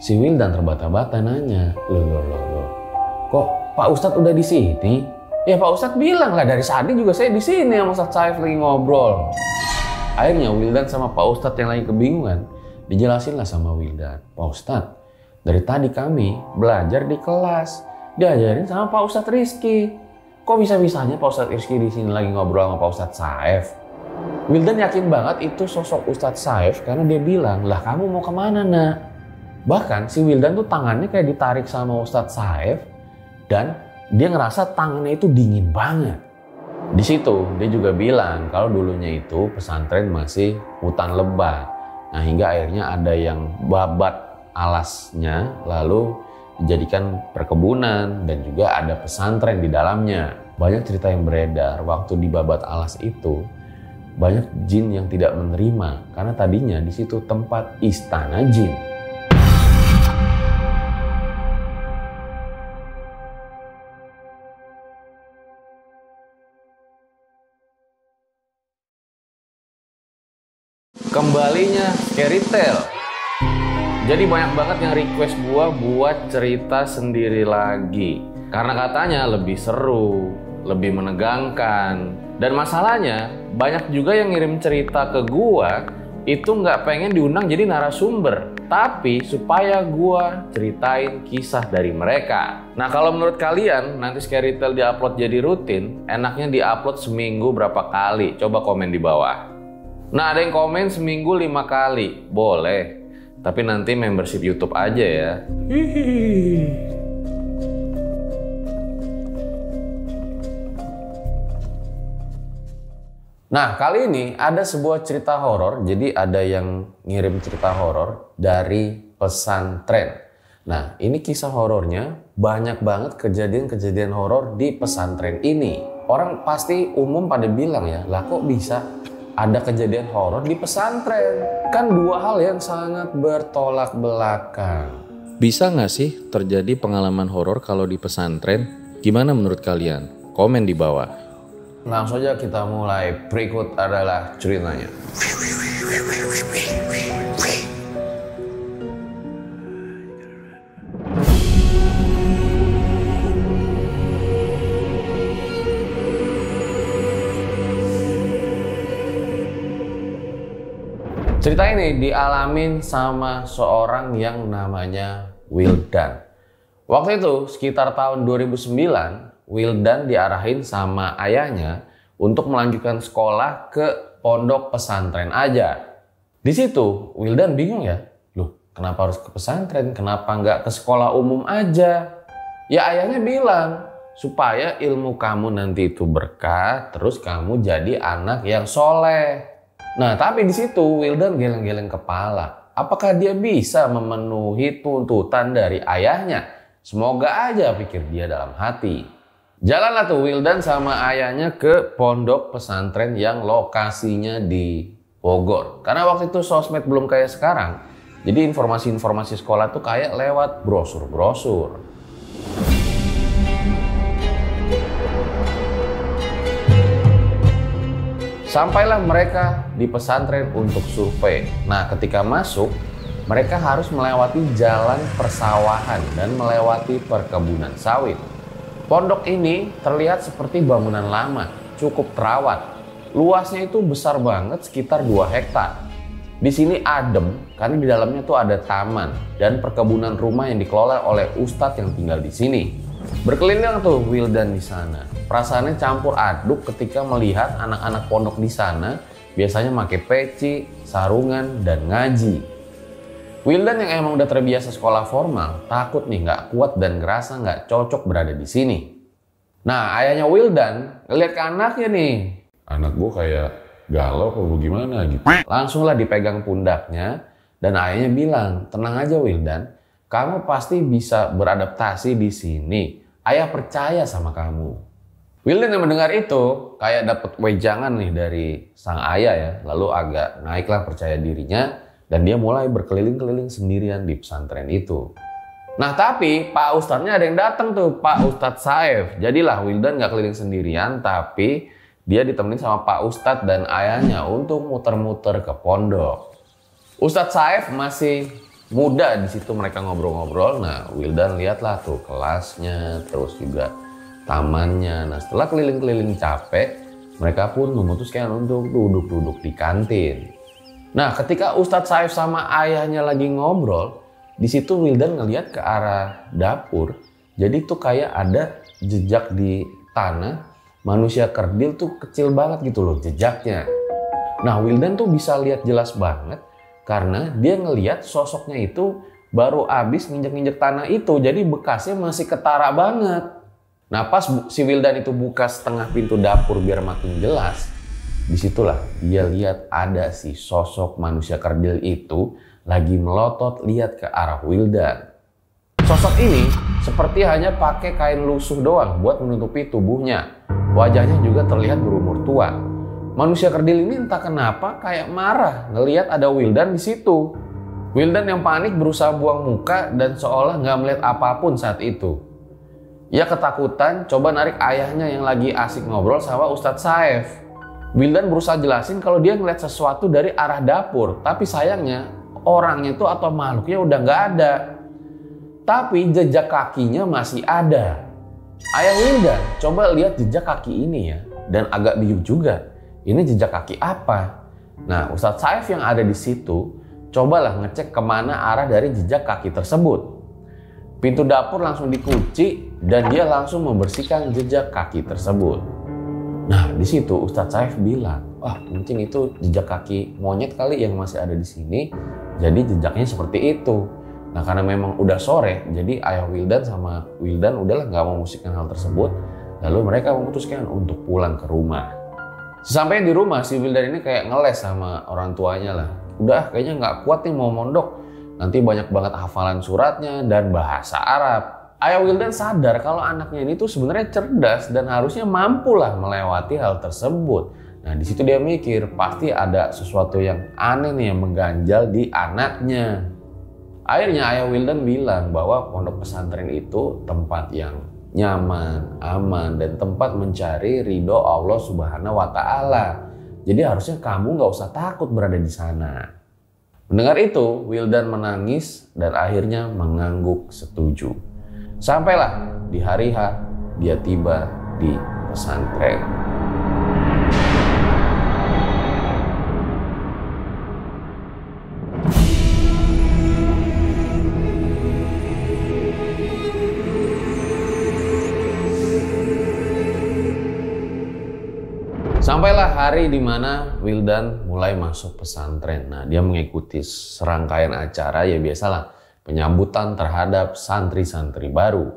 Si Wildan terbata-bata nanya, loh. Kok Pak Ustadz udah di sini? Ya Pak Ustadz bilang lah dari tadi juga saya di sini sama Ustadz Saif lagi ngobrol. Akhirnya Wildan sama Pak Ustadz yang lagi kebingungan dijelasin lah sama Wildan. Pak Ustadz, dari tadi kami belajar di kelas, diajarin sama Pak Ustadz Rizky. Kok bisa-bisanya Pak Ustadz Rizky di sini lagi ngobrol sama Pak Ustadz Saif? Wildan yakin banget itu sosok Ustadz Saif karena dia bilang, lah kamu mau kemana nak? Bahkan si Wildan tuh tangannya kayak ditarik sama Ustadz Saif dan dia ngerasa tangannya itu dingin banget. Di situ dia juga bilang kalau dulunya itu pesantren masih hutan lebat. Nah hingga akhirnya ada yang babat alasnya lalu dijadikan perkebunan dan juga ada pesantren di dalamnya. Banyak cerita yang beredar waktu di babat alas itu banyak jin yang tidak menerima karena tadinya di situ tempat istana jin. Kembalinya Scary Tale. Jadi banyak banget yang request gua buat cerita sendiri lagi. Karena katanya lebih seru, lebih menegangkan. Dan masalahnya banyak juga yang ngirim cerita ke gua itu nggak pengen diundang jadi narasumber. Tapi supaya gua ceritain kisah dari mereka. Nah kalau menurut kalian nanti Scary Tale diupload jadi rutin, enaknya diupload seminggu berapa kali? Coba komen di bawah. Nah ada yang komen seminggu 5 kali, boleh. Tapi nanti membership YouTube aja ya. Nah kali ini ada sebuah cerita horor. Jadi ada yang ngirim cerita horor dari pesantren. Nah ini kisah horornya banyak banget kejadian-kejadian horor di pesantren ini. Orang pasti umum pada bilang ya, lah kok bisa ada kejadian horor di pesantren? Kan dua hal yang sangat bertolak belakang. Bisa nggak sih terjadi pengalaman horor kalau di pesantren? Gimana menurut kalian? Komen di bawah. Langsung aja kita mulai. Berikut adalah ceritanya. Cerita ini dialamin sama seorang yang namanya Wildan. Waktu itu sekitar tahun 2009, Wildan diarahin sama ayahnya untuk melanjutkan sekolah ke pondok pesantren aja. Di situ Wildan bingung ya, loh kenapa harus ke pesantren? Kenapa nggak ke sekolah umum aja? Ya ayahnya bilang, supaya ilmu kamu nanti itu berkah, terus kamu jadi anak yang soleh. Nah, tapi di situ Wildan geleng-geleng kepala. Apakah dia bisa memenuhi tuntutan dari ayahnya? Semoga aja, pikir dia dalam hati. Jalanlah tuh Wildan sama ayahnya ke pondok pesantren yang lokasinya di Bogor. Karena waktu itu sosmed belum kayak sekarang. Jadi informasi-informasi sekolah tuh kayak lewat brosur-brosur. Sampailah mereka di pesantren untuk survei. Nah, ketika masuk, mereka harus melewati jalan persawahan dan melewati perkebunan sawit. Pondok ini terlihat seperti bangunan lama, cukup terawat. Luasnya itu besar banget, sekitar 2 hektar. Di sini adem karena di dalamnya tuh ada taman dan perkebunan rumah yang dikelola oleh ustadz yang tinggal di sini. Berkeliling tuh Wildan di sana. Perasaannya campur aduk ketika melihat anak-anak pondok di sana biasanya pakai peci, sarungan, dan ngaji. Wildan yang emang udah terbiasa sekolah formal takut nih nggak kuat dan ngerasa nggak cocok berada di sini. Nah ayahnya Wildan ngeliat ke anaknya nih, anak gue kayak galau apa gimana gitu. Langsunglah dipegang pundaknya dan ayahnya bilang, tenang aja Wildan, kamu pasti bisa beradaptasi di sini. Ayah percaya sama kamu. Wildan yang mendengar itu kayak dapat wejangan nih dari sang ayah ya. Lalu agak naiklah percaya dirinya dan dia mulai berkeliling-keliling sendirian di pesantren itu. Nah tapi Pak Ustadznya ada yang datang tuh, Pak Ustadz Saif. Jadilah Wildan gak keliling sendirian tapi dia ditemenin sama Pak Ustadz dan ayahnya untuk muter-muter ke pondok. Ustadz Saif masih muda di situ mereka ngobrol-ngobrol. Nah, Wildan lihatlah tuh kelasnya, terus juga tamannya. Nah, setelah keliling-keliling capek, mereka pun memutuskan untuk duduk-duduk di kantin. Nah, ketika Ustadz Saif sama ayahnya lagi ngobrol, di situ Wildan ngelihat ke arah dapur. Jadi tuh kayak ada jejak di tanah, manusia kerdil tuh kecil banget gitu loh jejaknya. Nah, Wildan tuh bisa lihat jelas banget karena dia ngelihat sosoknya itu baru habis nginjek-nginjek tanah itu, jadi bekasnya masih ketara banget. Nah, pas si Wildan itu buka setengah pintu dapur biar makin jelas, disitulah dia lihat ada si sosok manusia kerdil itu lagi melotot lihat ke arah Wildan. Sosok ini seperti hanya pakai kain lusuh doang buat menutupi tubuhnya. Wajahnya juga terlihat berumur tua. Manusia kerdil ini entah kenapa kayak marah ngelihat ada Wildan di situ. Wildan yang panik berusaha buang muka dan seolah nggak melihat apapun saat itu. Ia ketakutan coba narik ayahnya yang lagi asik ngobrol sama Ustadz Saif. Wildan berusaha jelasin kalau dia ngeliat sesuatu dari arah dapur, tapi sayangnya orangnya itu atau makhluknya udah nggak ada. Tapi jejak kakinya masih ada. Ayah Wildan coba lihat jejak kaki ini ya, dan agak bingung juga. Ini jejak kaki apa? Nah, Ustadz Saif yang ada di situ cobalah ngecek kemana arah dari jejak kaki tersebut. Pintu dapur langsung dikunci dan dia langsung membersihkan jejak kaki tersebut. Nah, di situ Ustadz Saif bilang, wah mungkin itu jejak kaki monyet kali yang masih ada di sini. Jadi jejaknya seperti itu. Nah, karena memang udah sore, jadi ayah Wildan sama Wildan udahlah nggak mau memusikkan hal tersebut. Lalu mereka memutuskan untuk pulang ke rumah. Sesampainya di rumah, si Wildan ini kayak ngeles sama orang tuanya lah. Udah kayaknya nggak kuat nih mau mondok. Nanti banyak banget hafalan suratnya dan bahasa Arab. Ayah Wildan sadar kalau anaknya ini tuh sebenarnya cerdas dan harusnya mampu lah melewati hal tersebut. Nah, di situ dia mikir pasti ada sesuatu yang aneh nih yang mengganjal di anaknya. Akhirnya ayah Wildan bilang bahwa pondok pesantren itu tempat yang nyaman, aman, dan tempat mencari ridho Allah Subhanahu wa Ta'ala. Jadi harusnya kamu nggak usah takut berada di sana. Mendengar itu, Wildan menangis dan akhirnya mengangguk setuju. Sampailah di hari H, dia tiba di pesantren. Sampailah hari di mana Wildan mulai masuk pesantren. Nah, dia mengikuti serangkaian acara ya biasalah, penyambutan terhadap santri-santri baru.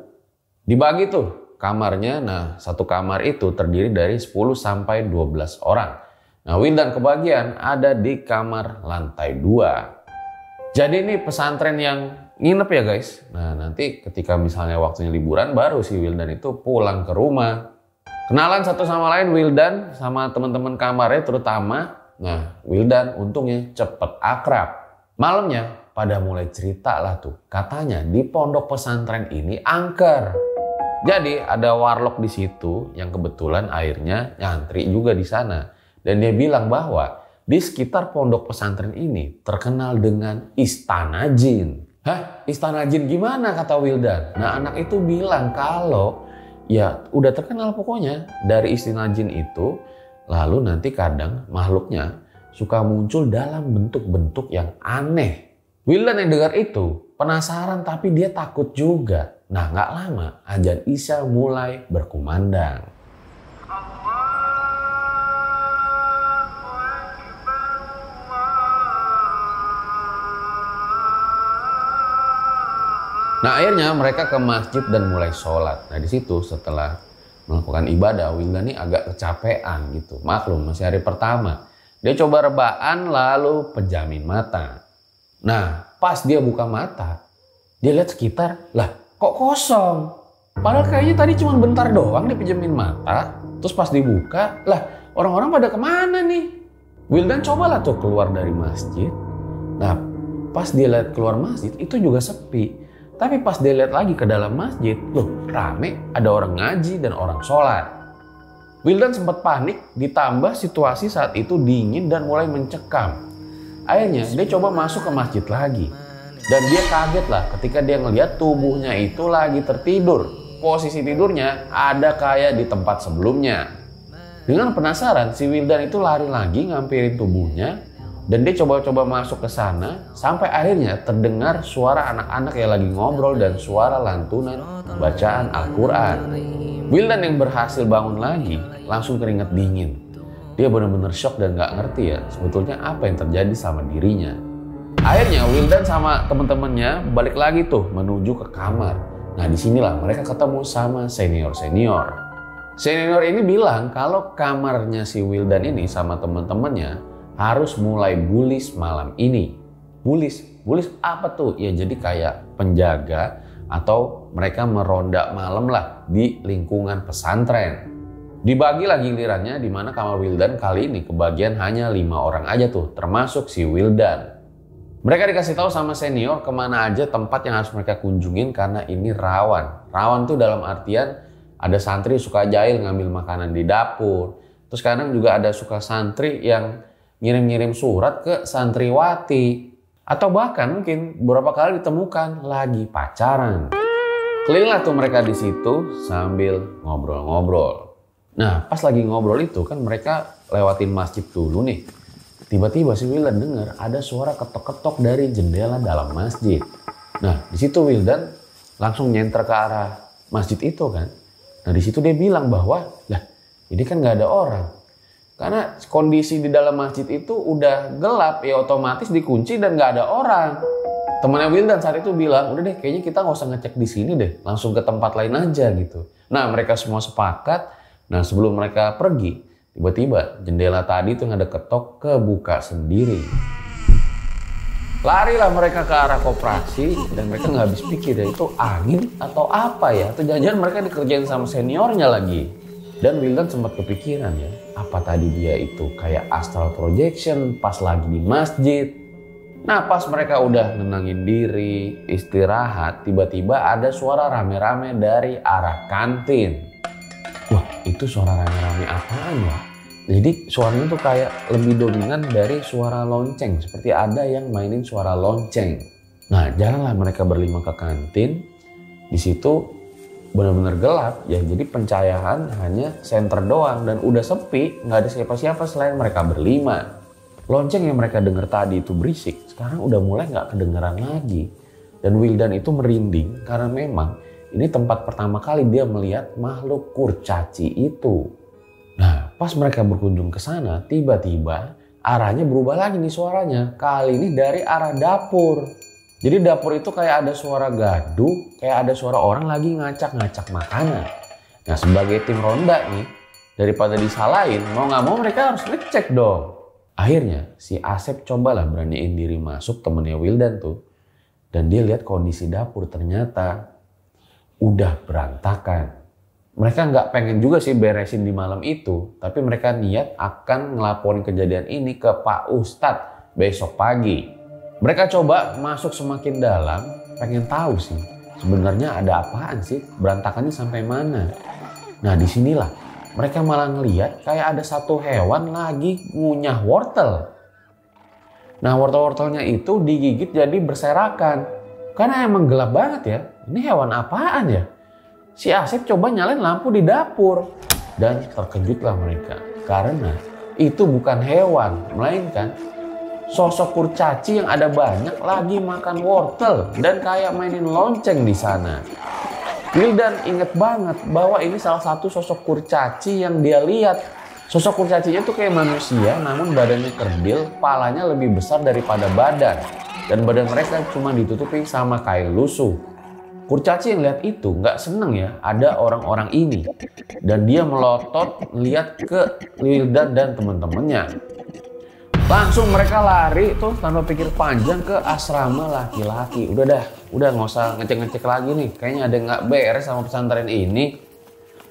Dibagi tuh kamarnya. Nah, satu kamar itu terdiri dari 10 sampai 12 orang. Nah, Wildan kebagian ada di kamar lantai 2. Jadi ini pesantren yang nginep ya guys. Nah, nanti ketika misalnya waktunya liburan baru si Wildan itu pulang ke rumah. Kenalan satu sama lain Wildan sama teman-teman kamarnya terutama. Nah, Wildan untungnya cepet akrab. Malamnya pada mulai cerita lah tuh. Katanya di pondok pesantren ini angker. Jadi ada warlock di situ yang kebetulan akhirnya nyantri juga di sana. Dan dia bilang bahwa di sekitar pondok pesantren ini terkenal dengan istana jin. Hah? Istana jin gimana kata Wildan? Nah, anak itu bilang kalau ya udah terkenal pokoknya dari istana jin itu. Lalu nanti kadang makhluknya suka muncul dalam bentuk-bentuk yang aneh. Wildan yang dengar itu penasaran tapi dia takut juga. Nah, gak lama azan Isya mulai berkumandang. Nah, akhirnya mereka ke masjid dan mulai sholat. Nah, di situ setelah melakukan ibadah, Wildan ini agak kecapean gitu. Maklum, masih hari pertama. Dia coba rebaan lalu pejamin mata. Nah, pas dia buka mata, dia lihat sekitar, lah kok kosong? Padahal kayaknya tadi cuma bentar doang dipejamin mata. Terus pas dibuka, lah orang-orang pada kemana nih? Wildan cobalah tuh keluar dari masjid. Nah, pas dia lihat keluar masjid, itu juga sepi. Tapi pas dia lihat lagi ke dalam masjid, loh rame, ada orang ngaji dan orang sholat. Wildan sempat panik, ditambah situasi saat itu dingin dan mulai mencekam. Akhirnya dia coba masuk ke masjid lagi. Dan dia kaget lah ketika dia ngelihat tubuhnya itu lagi tertidur. Posisi tidurnya ada kayak di tempat sebelumnya. Dengan penasaran, si Wildan itu lari lagi ngampirin tubuhnya. Dan dia coba-coba masuk ke sana sampai akhirnya terdengar suara anak-anak yang lagi ngobrol dan suara lantunan bacaan Al-Quran. Wildan yang berhasil bangun lagi langsung keringat dingin. Dia benar-benar shock dan gak ngerti ya sebetulnya apa yang terjadi sama dirinya. Akhirnya Wildan sama temen-temennya balik lagi tuh menuju ke kamar. Nah disinilah mereka ketemu sama senior-senior. Senior ini bilang kalau kamarnya si Wildan ini sama temen-temennya harus mulai bulis malam ini. Bulis apa tuh? Ya jadi kayak penjaga atau mereka meronda malam lah di lingkungan pesantren. Dibagilah gilirannya di mana kamar Wildan kali ini kebagian hanya 5 orang aja tuh, termasuk si Wildan. Mereka dikasih tahu sama senior kemana aja tempat yang harus mereka kunjungin karena ini rawan. Rawan tuh dalam artian ada santri suka jahil ngambil makanan di dapur. Terus kadang juga ada suka santri yang ngirim-ngirim surat ke santriwati. Atau bahkan mungkin beberapa kali ditemukan lagi pacaran. Kelilinglah tuh mereka di situ sambil ngobrol-ngobrol. Nah pas lagi ngobrol itu kan mereka lewatin masjid dulu nih. Tiba-tiba si Wildan dengar ada suara ketok-ketok dari jendela dalam masjid. Nah di situ Wildan langsung nyenter ke arah masjid itu kan. Nah di situ dia bilang bahwa lah ini kan nggak ada orang. Karena kondisi di dalam masjid itu udah gelap, ya otomatis dikunci dan nggak ada orang. Temannya Wildan saat itu bilang, udah deh kayaknya kita nggak usah ngecek di sini deh, langsung ke tempat lain aja gitu. Nah mereka semua sepakat, nah sebelum mereka pergi, tiba-tiba jendela tadi tuh yang ada ketok kebuka sendiri. Larilah mereka ke arah koperasi dan mereka nggak habis pikir ya itu angin atau apa ya, atau jangan-jangan mereka dikerjain sama seniornya lagi. Dan Wildan sempat kepikiran ya, apa tadi dia itu kayak astral projection pas lagi di masjid. Nah pas mereka udah nenangin diri, istirahat, tiba-tiba ada suara rame-rame dari arah kantin. Wah itu suara rame-rame apaan ya? Jadi suaranya tuh kayak lebih dominan dari suara lonceng, seperti ada yang mainin suara lonceng. Nah jalanlah mereka berlima ke kantin, di situ benar-benar gelap ya, jadi pencahayaan hanya senter doang dan udah sepi, nggak ada siapa-siapa selain mereka berlima. Lonceng yang mereka dengar tadi itu berisik, sekarang udah mulai nggak kedengeran lagi. Dan Wildan itu merinding karena memang ini tempat pertama kali dia melihat makhluk kurcaci itu. Nah pas mereka berkunjung ke sana, tiba-tiba arahnya berubah lagi nih suaranya, kali ini dari arah dapur. Jadi dapur itu kayak ada suara gaduh, kayak ada suara orang lagi ngacak-ngacak makanan. Nah sebagai tim ronda nih, daripada disalahin, mau nggak mau mereka harus ngecek dong. Akhirnya si Asep cobalah beraniin diri masuk, temennya Wildan tuh. Dan dia lihat kondisi dapur ternyata udah berantakan. Mereka nggak pengen juga sih beresin di malam itu, tapi mereka niat akan ngelaporin kejadian ini ke Pak Ustadz besok pagi. Mereka coba masuk semakin dalam, pengen tahu sih sebenarnya ada apaan sih, berantakannya sampai mana. Nah disinilah mereka malah ngeliat kayak ada satu hewan lagi ngunyah wortel. Nah wortel-wortelnya itu digigit jadi berserakan. Karena emang gelap banget ya, ini hewan apaan ya? Si Asep coba nyalain lampu di dapur. Dan terkejutlah mereka, karena itu bukan hewan, melainkan sosok kurcaci yang ada banyak lagi makan wortel dan kayak mainin lonceng di sana. Wildan inget banget bahwa ini salah satu sosok kurcaci yang dia lihat. Sosok kurcacinya tuh kayak manusia namun badannya kerdil, palanya lebih besar daripada badan. Dan badan mereka cuma ditutupi sama kain lusuh. Kurcaci yang lihat itu nggak seneng ya ada orang-orang ini. Dan dia melotot lihat ke Wildan dan teman-temannya. Langsung mereka lari tuh tanpa pikir panjang ke asrama laki-laki. Udah nggak usah ngecek-ngecek lagi nih. Kayaknya ada nggak beres sama pesantren ini.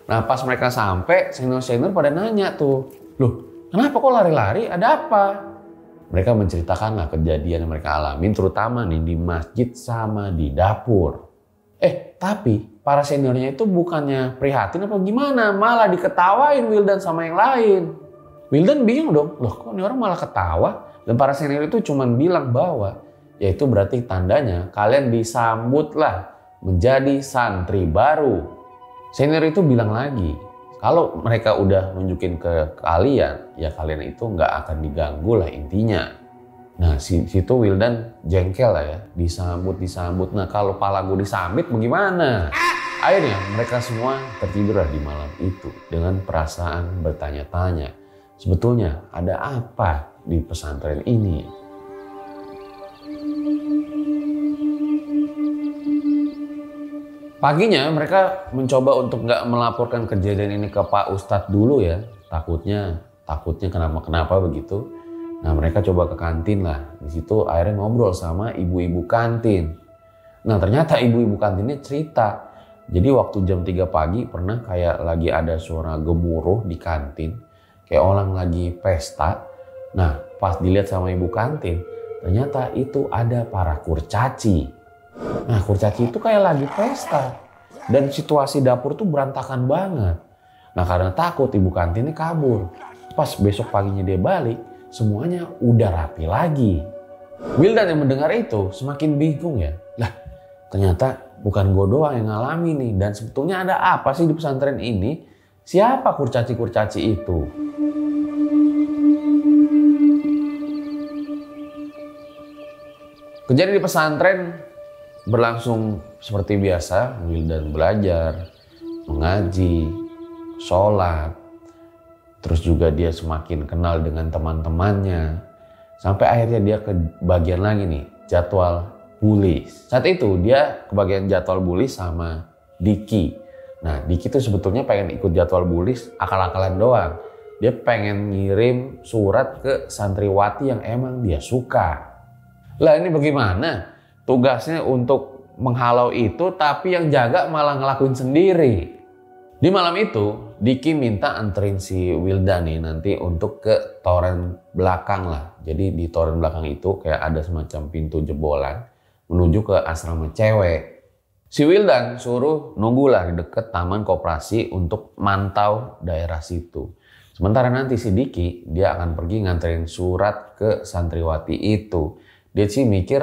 Nah pas mereka sampai, senior-senior pada nanya tuh, loh kenapa kok lari-lari? Ada apa? Mereka menceritakanlah kejadian yang mereka alamin, terutama nih di masjid sama di dapur. Tapi para seniornya itu bukannya prihatin apa gimana? Malah diketawain Wildan sama yang lain. Wildan bingung dong, loh kok ini orang malah ketawa? Dan para senior itu cuma bilang bahwa yaitu berarti tandanya kalian disambutlah menjadi santri baru. Senior itu bilang lagi, kalau mereka udah nunjukin ke kalian, ya kalian itu nggak akan diganggu lah intinya. Nah situ Wildan jengkel lah ya, disambut. Nah kalau pala gue disambit bagaimana? Akhirnya mereka semua tertidur di malam itu dengan perasaan bertanya-tanya, sebetulnya ada apa di pesantren ini? Paginya mereka mencoba untuk nggak melaporkan kejadian ini ke Pak Ustadz dulu ya, takutnya kenapa begitu. Nah mereka coba ke kantin lah, di situ akhirnya ngobrol sama ibu-ibu kantin. Nah ternyata ibu-ibu kantinnya cerita, jadi waktu jam 3 pagi pernah kayak lagi ada suara gemuruh di kantin, kayak orang lagi pesta. Nah pas dilihat sama ibu kantin, ternyata itu ada para kurcaci. Nah kurcaci itu kayak lagi pesta dan situasi dapur tuh berantakan banget. Nah karena takut ibu kantinnya kabur. Pas besok paginya dia balik, semuanya udah rapi lagi. Wildan yang mendengar itu semakin bingung ya. Lah ternyata bukan gue doang yang ngalami nih, dan sebetulnya ada apa sih di pesantren ini? Siapa kurcaci-kurcaci itu? Kejadian di pesantren berlangsung seperti biasa. Wildan belajar, mengaji, sholat, terus juga dia semakin kenal dengan teman-temannya. Sampai akhirnya dia ke bagian lagi nih, jadwal bulis. Saat itu dia ke bagian jadwal bulis sama Diki. Nah Diki tuh sebetulnya pengen ikut jadwal bulis akal-akalan doang. Dia pengen ngirim surat ke santriwati yang emang dia suka. Lah ini bagaimana? Tugasnya untuk menghalau itu, tapi yang jaga malah ngelakuin sendiri. Di malam itu, Diki minta anterin si Wildan nih nanti untuk ke toren belakang lah. Jadi di toren belakang itu kayak ada semacam pintu jebolan menuju ke asrama cewek. Si Wildan suruh nunggulah di deket taman koperasi untuk mantau daerah situ. Sementara nanti si Diki, dia akan pergi nganterin surat ke santriwati itu. Dia sih mikir,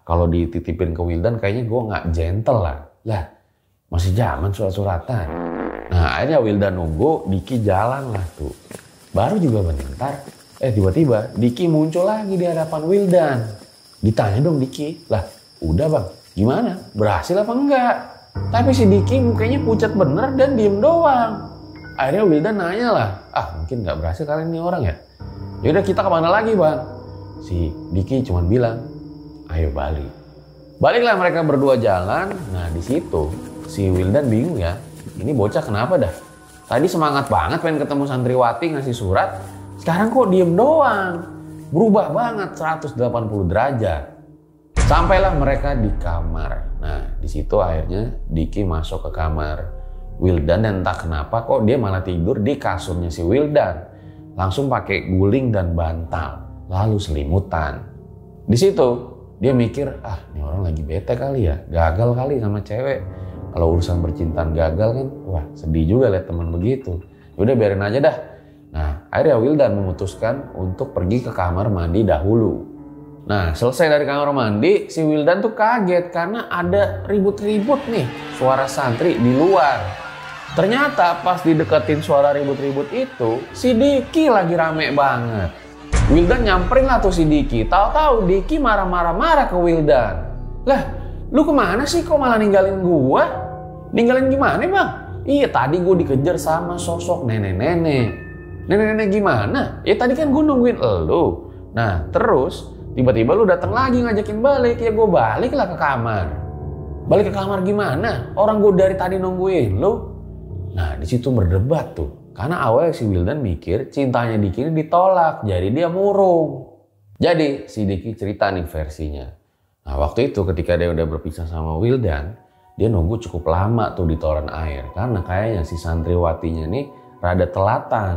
kalau dititipin ke Wildan kayaknya gue nggak gentle lah. Lah, masih zaman surat-suratan. Nah akhirnya Wildan nunggu, Diki jalan lah tuh. Baru juga bentar, tiba-tiba Diki muncul lagi di hadapan Wildan. Ditanya dong Diki, lah udah bang, gimana? Berhasil apa enggak? Tapi si Diki mukanya pucat bener dan diem doang. Akhirnya Wildan nanya lah, mungkin nggak berhasil kali ini orang ya. Yaudah kita kemana lagi bang? Si Diki cuma bilang, ayo balik. Baliklah mereka berdua jalan. Nah di situ si Wildan bingung ya. Ini bocah kenapa dah? Tadi semangat banget pengen ketemu santriwati ngasih surat. Sekarang kok diem doang. Berubah banget 180 derajat. Sampailah mereka di kamar. Nah di situ akhirnya Diki masuk ke kamar Wildan dan entah kenapa kok dia malah tidur di kasurnya si Wildan. Langsung pakai guling dan bantal. Lalu selimutan. Di situ dia mikir, ini orang lagi bete kali ya, gagal kali sama cewek. Kalau urusan percintaan gagal kan, wah sedih juga lihat teman begitu. Yaudah biarin aja dah. Nah akhirnya Wildan memutuskan untuk pergi ke kamar mandi dahulu. Nah selesai dari kamar mandi, si Wildan tuh kaget karena ada ribut-ribut nih suara santri di luar. Ternyata pas dideketin suara ribut-ribut itu, si Diki lagi rame banget. Wildan nyamperin lah tuh si Diki. Tahu-tahu Diki marah-marah ke Wildan. Lah, lu kemana sih? Kok malah ninggalin gua? Ninggalin gimana bang? Iya tadi gua dikejar sama sosok nenek-nenek. Nenek-nenek gimana? Ya tadi kan gua nungguin elu. Nah terus tiba-tiba lu datang lagi ngajakin balik. Ya gua balik lah ke kamar. Balik ke kamar gimana? Orang gua dari tadi nungguin lu. Nah di situ berdebat tuh. Karena awalnya si Wildan mikir cintanya Diki ini ditolak, jadi dia murung. Jadi si Diki cerita nih versinya. Nah waktu itu ketika dia udah berpisah sama Wildan, dia nunggu cukup lama tuh di toren air. Karena kayaknya si santriwatinya nih rada telatan.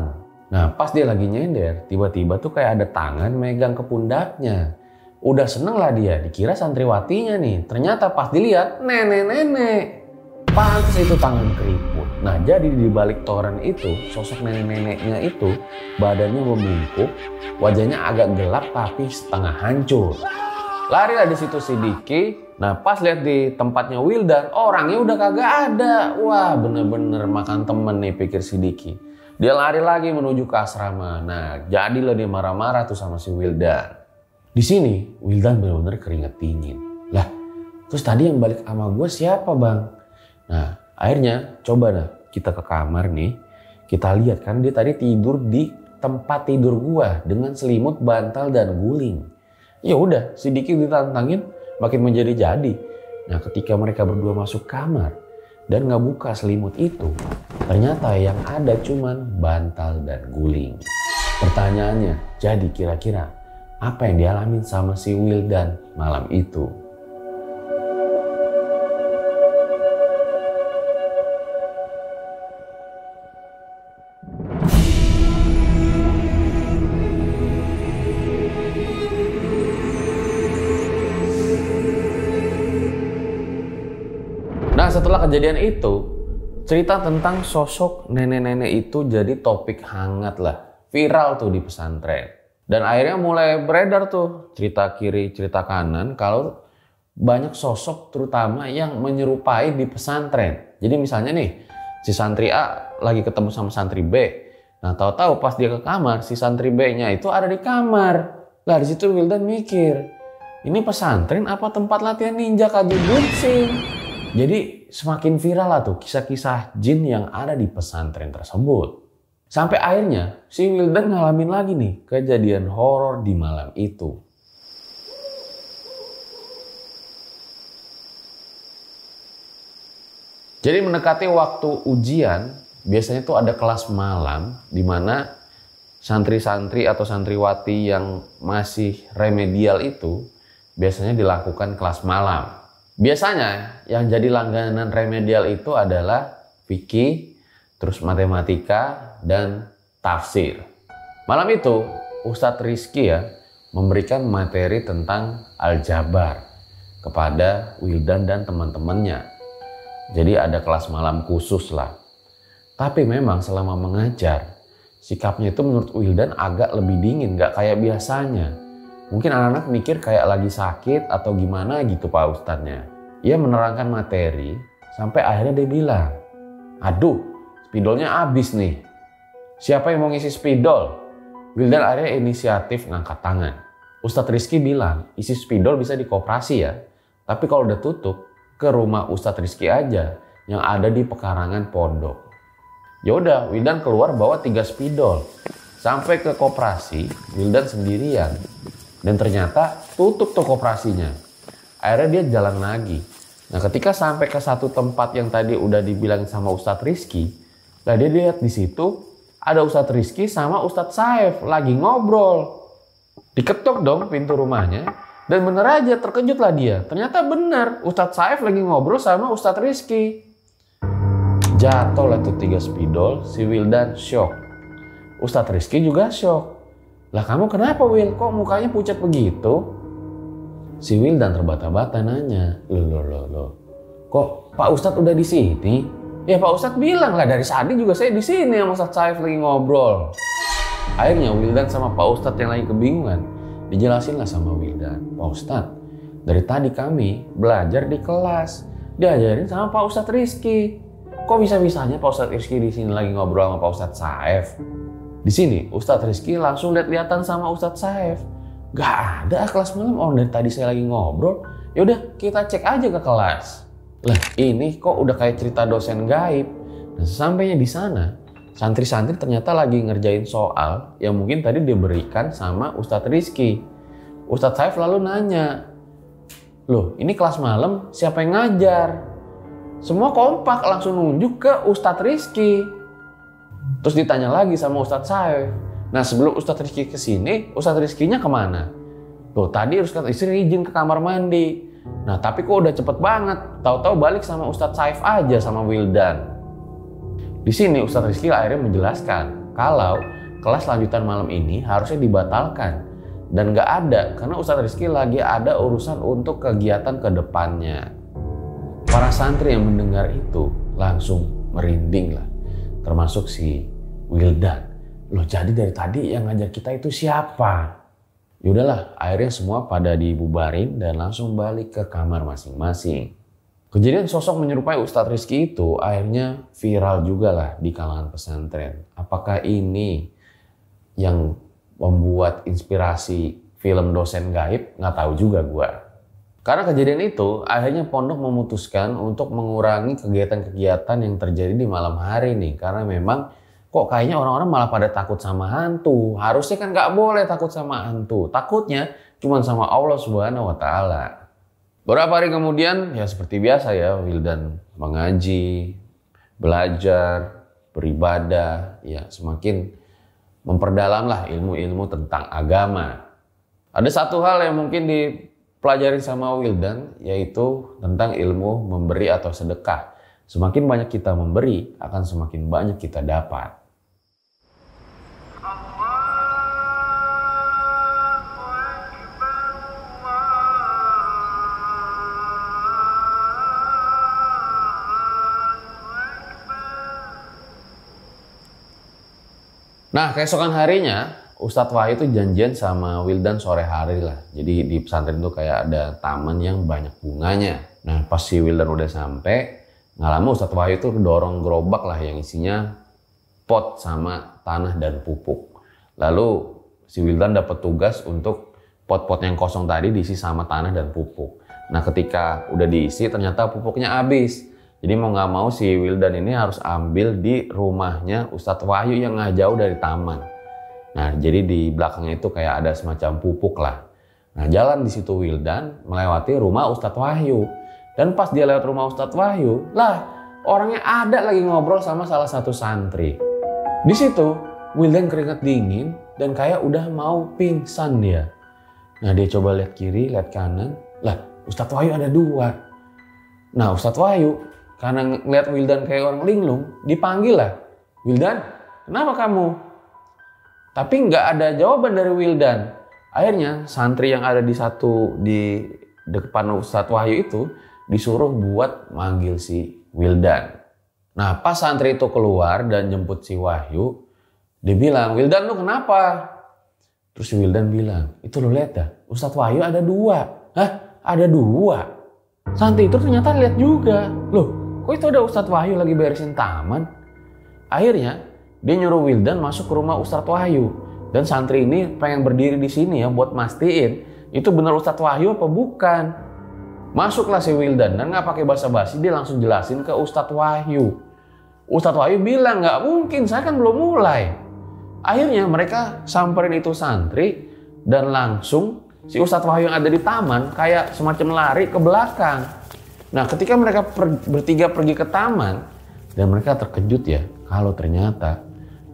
Nah pas dia lagi nyender, tiba-tiba tuh kayak ada tangan megang ke pundaknya. Udah seneng lah dia, dikira santriwatinya nih. Ternyata pas dilihat nenek-nenek. Pantes itu tangan keriput. Nah jadi di balik toren itu sosok nenek-neneknya itu badannya membungkuk, wajahnya agak gelap tapi setengah hancur. Larilah di situ si Diki. Nah pas lihat di tempatnya Wildan, orangnya udah kagak ada. Wah bener-bener makan temen nih pikir si Diki. Dia lari lagi menuju ke asrama. Nah jadilah dia marah-marah tuh sama si Wildan. Di sini Wildan bener-bener keringet dingin. Lah terus tadi yang balik sama gue siapa bang? Nah akhirnya coba dah kita ke kamar nih. Kita lihat kan dia tadi tidur di tempat tidur gua dengan selimut, bantal dan guling. Ya udah, si Diki ditantangin makin menjadi-jadi. Nah ketika mereka berdua masuk kamar dan nggak buka selimut itu, ternyata yang ada cuman bantal dan guling. Pertanyaannya, jadi kira-kira apa yang dialamin sama si Wildan malam itu? Nah setelah kejadian itu, cerita tentang sosok nenek-nenek itu jadi topik hangat lah. Viral tuh di pesantren. Dan akhirnya mulai beredar tuh cerita kiri, cerita kanan kalau banyak sosok terutama yang menyerupai di pesantren. Jadi misalnya nih, si santri A lagi ketemu sama santri B. Nah tahu-tahu pas dia ke kamar, si santri B-nya itu ada di kamar. Lah di situ Wildan mikir, ini pesantren apa tempat latihan ninja kajubutsin? Jadi semakin viral lah tuh kisah-kisah jin yang ada di pesantren tersebut. Sampai akhirnya si Wildan ngalamin lagi nih kejadian horor di malam itu. Jadi mendekati waktu ujian, biasanya tuh ada kelas malam di mana santri-santri atau santriwati yang masih remedial itu biasanya dilakukan kelas malam. Biasanya yang jadi langganan remedial itu adalah fikih, terus matematika, dan tafsir. Malam itu Ustadz Rizky ya memberikan materi tentang aljabar kepada Wildan dan teman-temannya. Jadi ada kelas malam khusus lah. Tapi memang selama mengajar, sikapnya itu menurut Wildan agak lebih dingin, gak kayak biasanya. Mungkin anak-anak mikir kayak lagi sakit atau gimana gitu Pak Ustadznya. Ia menerangkan materi sampai akhirnya dia bilang, aduh spidolnya habis nih. Siapa yang mau ngisi spidol? Wildan akhirnya inisiatif ngangkat tangan. Ustadz Rizky bilang isi spidol bisa di koperasi ya. Tapi kalau udah tutup ke rumah Ustadz Rizky aja yang ada di pekarangan pondok. Ya udah Wildan keluar bawa 3 spidol. Sampai ke koperasi Wildan sendirian. Dan ternyata tutup tuh koperasinya. Akhirnya dia jalan lagi. Nah ketika sampai ke satu tempat yang tadi udah dibilang sama Ustadz Rizky, lah dia lihat di situ ada Ustadz Rizky sama Ustadz Saif lagi ngobrol. Diketok dong pintu rumahnya dan bener aja terkejut lah dia. Ternyata bener Ustadz Saif lagi ngobrol sama Ustadz Rizky. Jatuh lah tuh 3 spidol, si Wildan shock. Ustadz Rizky juga shock. Lah kamu kenapa Wil? Kok mukanya pucat begitu? Si Wildan terbata-bata nanya, loh. Kok Pak Ustadz udah di sini? Ya Pak Ustadz bilang lah dari tadi juga saya di sini sama Ustadz Saif lagi ngobrol. Akhirnya Wildan sama Pak Ustadz yang lagi kebingungan dijelasin lah sama Wildan. Pak Ustadz, dari tadi kami belajar di kelas, diajarin sama Pak Ustadz Rizky. Kok bisa-bisanya Pak Ustadz Rizky di sini lagi ngobrol sama Pak Ustadz Saif? Di sini Ustadz Rizky langsung lihat-lihatan sama Ustadz Saif. Gak ada kelas malam, dari tadi saya lagi ngobrol. Yaudah kita cek aja ke kelas. Lah ini kok udah kayak cerita dosen gaib. Nah sesampainya di sana, santri-santri ternyata lagi ngerjain soal yang mungkin tadi diberikan sama Ustadz Rizky. Ustadz Saif lalu nanya, loh ini kelas malam siapa yang ngajar? Semua kompak langsung nunjuk ke Ustadz Rizky. Terus ditanya lagi sama Ustadz Saif. Nah sebelum Ustadz Rizky kesini, Ustadz Rizkynya kemana? Loh tadi Ustadz Rizky izin ke kamar mandi. Nah tapi kok udah cepet banget. Tahu-tahu balik sama Ustadz Saif aja sama Wildan. Di sini Ustadz Rizky akhirnya menjelaskan kalau kelas lanjutan malam ini harusnya dibatalkan. Dan gak ada karena Ustadz Rizky lagi ada urusan untuk kegiatan ke depannya. Para santri yang mendengar itu langsung merinding lah. Termasuk si Wildan. Loh jadi dari tadi yang ngajak kita itu siapa? Yaudahlah, akhirnya semua pada dibubarin dan langsung balik ke kamar masing-masing. Kejadian sosok menyerupai Ustadz Rizky itu akhirnya viral juga lah di kalangan pesantren. Apakah ini yang membuat inspirasi film Dosen Gaib? Nggak tahu juga gua. Karena kejadian itu, akhirnya pondok memutuskan untuk mengurangi kegiatan-kegiatan yang terjadi di malam hari nih. Karena memang kok kayaknya orang-orang malah pada takut sama hantu. Harusnya kan nggak boleh takut sama hantu. Takutnya cuma sama Allah Subhanahu wa Ta'ala. Beberapa hari kemudian, ya seperti biasa ya, Wildan mengaji, belajar, beribadah, ya semakin memperdalamlah ilmu-ilmu tentang agama. Ada satu hal yang mungkin dipelajari sama Wildan, yaitu tentang ilmu memberi atau sedekah. Semakin banyak kita memberi, akan semakin banyak kita dapat. Nah, keesokan harinya, Ustadz Wahyu itu janjian sama Wildan sore hari lah. Jadi di pesantren itu kayak ada taman yang banyak bunganya. Nah, pas si Wildan udah sampai, nggak lama Ustadz Wahyu itu dorong gerobak lah yang isinya pot sama tanah dan pupuk. Lalu si Wildan dapat tugas untuk pot-pot yang kosong tadi diisi sama tanah dan pupuk. Nah, ketika udah diisi ternyata pupuknya habis. Jadi mau nggak mau si Wildan ini harus ambil di rumahnya Ustadz Wahyu yang nggak jauh dari taman. Nah, jadi di belakangnya itu kayak ada semacam pupuk lah. Nah, jalan di situ Wildan melewati rumah Ustadz Wahyu. Dan pas dia lewat rumah Ustadz Wahyu, lah orangnya ada lagi ngobrol sama salah satu santri. Di situ Wildan keringat dingin dan kayak udah mau pingsan dia. Nah, dia coba lihat kiri, lihat kanan. Lah, Ustadz Wahyu ada dua. Nah, Ustadz Wahyu karena ngeliat Wildan kayak orang linglung, dipanggil lah. Wildan, kenapa kamu? Tapi nggak ada jawaban dari Wildan. Akhirnya santri yang ada di depan Ustadz Wahyu itu disuruh buat manggil si Wildan. Nah, pas santri itu keluar dan jemput si Wahyu, dia bilang, Wildan lu kenapa? Terus si Wildan bilang, itu lu lihat dah, Ustadz Wahyu ada dua. Hah? Ada dua? Santri itu ternyata lihat juga. Loh, kok itu ada Ustadz Wahyu lagi beresin taman? Akhirnya dia nyuruh Wildan masuk ke rumah Ustadz Wahyu. Dan santri ini pengen berdiri di sini ya buat mastiin itu benar Ustadz Wahyu apa bukan. Masuklah si Wildan dan nggak pakai basa-basi, dia langsung jelasin ke Ustadz Wahyu. Ustadz Wahyu bilang nggak mungkin, saya kan belum mulai. Akhirnya mereka samperin itu santri dan langsung si Ustadz Wahyu yang ada di taman kayak semacam lari ke belakang. Nah, ketika mereka bertiga pergi ke taman dan mereka terkejut ya kalau ternyata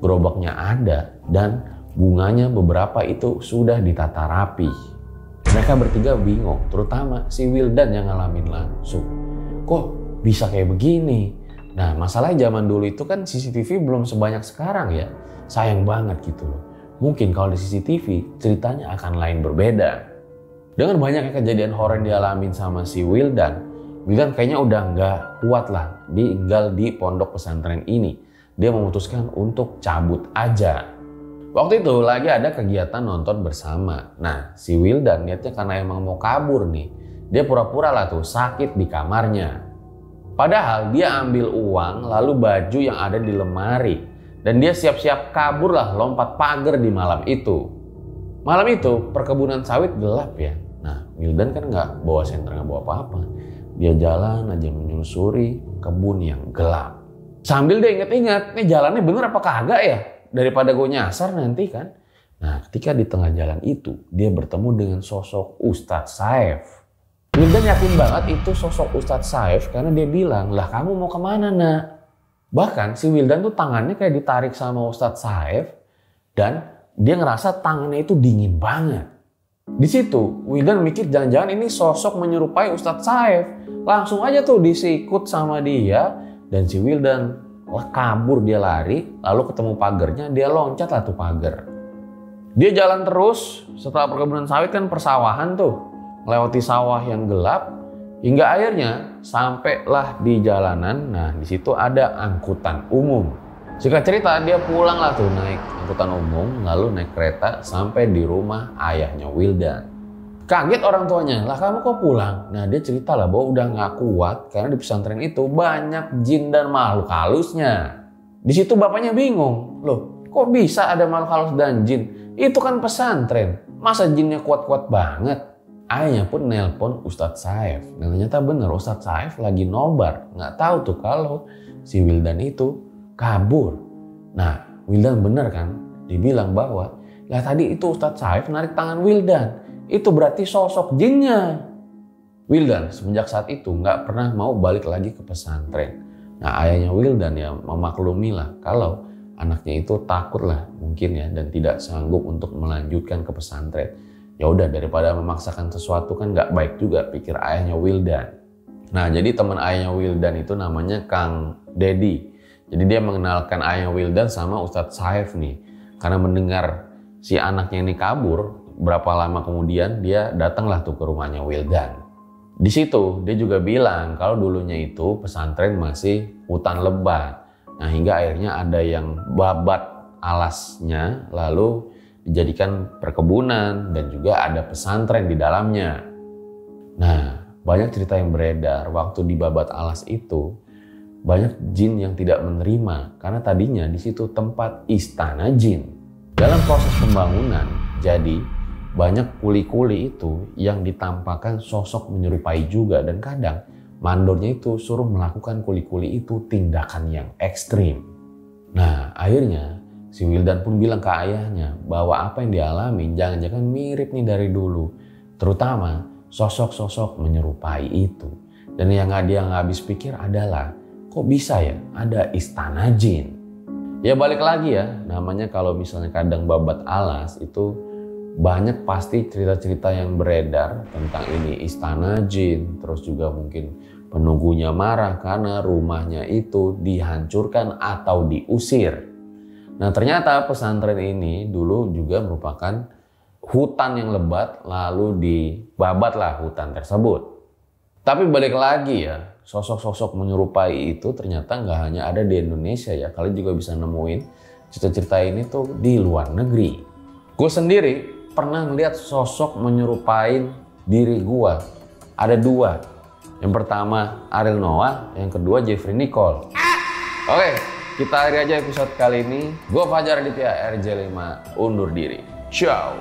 gerobaknya ada dan bunganya beberapa itu sudah ditata rapi. Mereka bertiga bingung, terutama si Wildan yang ngalamin langsung. Kok bisa kayak begini? Nah, masalahnya zaman dulu itu kan CCTV belum sebanyak sekarang ya. Sayang banget gitu loh. Mungkin kalau di CCTV ceritanya akan lain berbeda. Dengan banyaknya kejadian horor yang dialamin sama si Wildan kayaknya udah nggak kuat lah tinggal di pondok pesantren ini. Dia memutuskan untuk cabut aja. Waktu itu lagi ada kegiatan nonton bersama. Nah, si Wildan niatnya karena emang mau kabur nih. Dia pura-pura lah tuh sakit di kamarnya. Padahal dia ambil uang lalu baju yang ada di lemari. Dan dia siap-siap kabur lah lompat pagar di malam itu. Malam itu perkebunan sawit gelap ya. Nah, Wildan kan nggak bawa senter, nggak bawa apa-apa. Dia jalan aja menyusuri kebun yang gelap. Sambil dia ingat-ingat, nih jalannya bener apa kagak ya? Daripada gue nyasar nanti kan. Nah, ketika di tengah jalan itu, dia bertemu dengan sosok Ustadz Saif. Wildan yakin banget itu sosok Ustadz Saif karena dia bilang, lah kamu mau kemana nak? Bahkan si Wildan tuh tangannya kayak ditarik sama Ustadz Saif dan dia ngerasa tangannya itu dingin banget. Di situ Wildan mikir jangan-jangan ini sosok menyerupai Ustadz Saif. Langsung aja tuh disikut sama dia dan si Wildan kabur, dia lari lalu ketemu pagernya, dia loncat lah tuh pagar. Dia jalan terus setelah perkebunan sawit kan persawahan tuh, melewati sawah yang gelap hingga akhirnya sampailah di jalanan. Nah, di situ ada angkutan umum. Singkat cerita, dia pulang lah tuh naik angkutan umum, lalu naik kereta sampai di rumah ayahnya Wildan. Kaget orang tuanya, lah kamu kok pulang? Nah dia cerita lah bahwa udah gak kuat karena di pesantren itu banyak jin dan makhluk halusnya. Di situ bapaknya bingung, loh kok bisa ada makhluk halus dan jin? Itu kan pesantren, masa jinnya kuat-kuat banget? Ayahnya pun nelpon Ustadz Saif. Dan ternyata bener Ustadz Saif lagi nobar, gak tahu tuh kalau si Wildan itu kabur. Nah Wildan bener kan, dibilang bahwa lah tadi itu Ustadz Saif narik tangan Wildan, itu berarti sosok jinnya. Wildan semenjak saat itu nggak pernah mau balik lagi ke pesantren. Nah ayahnya Wildan ya memaklumi lah kalau anaknya itu takut lah mungkin ya dan tidak sanggup untuk melanjutkan ke pesantren. Ya udah daripada memaksakan sesuatu kan nggak baik juga, pikir ayahnya Wildan. Nah jadi teman ayahnya Wildan itu namanya Kang Dedi. Jadi dia mengenalkan ayahnya Wildan sama Ustadz Saif nih. Karena mendengar si anaknya ini kabur, berapa lama kemudian dia datanglah tuh ke rumahnya Wildan. Di situ dia juga bilang kalau dulunya itu pesantren masih hutan lebat. Nah hingga akhirnya ada yang babat alasnya lalu dijadikan perkebunan dan juga ada pesantren di dalamnya. Nah banyak cerita yang beredar waktu di babat alas itu. Banyak jin yang tidak menerima karena tadinya di situ tempat istana jin. Dalam proses pembangunan, jadi banyak kuli-kuli itu yang ditampakkan sosok menyerupai juga dan kadang mandornya itu suruh melakukan kuli-kuli itu tindakan yang ekstrim. Nah, akhirnya si Wildan pun bilang ke ayahnya bahwa apa yang dialami jangan-jangan mirip nih dari dulu, terutama sosok-sosok menyerupai itu. Dan yang dia nggak habis pikir adalah kok bisa ya ada istana jin? Ya balik lagi ya, namanya kalau misalnya kadang babat alas itu banyak pasti cerita-cerita yang beredar tentang ini istana jin. Terus juga mungkin penunggunya marah karena rumahnya itu dihancurkan atau diusir. Nah ternyata pesantren ini dulu juga merupakan hutan yang lebat lalu dibabatlah hutan tersebut. Tapi balik lagi ya, sosok-sosok menyerupai itu ternyata nggak hanya ada di Indonesia ya. Kalian juga bisa nemuin cerita-cerita ini tuh di luar negeri. Gue sendiri pernah ngeliat sosok menyerupai diri gue. Ada dua. Yang pertama Ariel Noah, yang kedua Jeffrey Nicole. Oke, kita akhiri aja episode kali ini. Gue Fajar Aditya RJ5 undur diri. Ciao.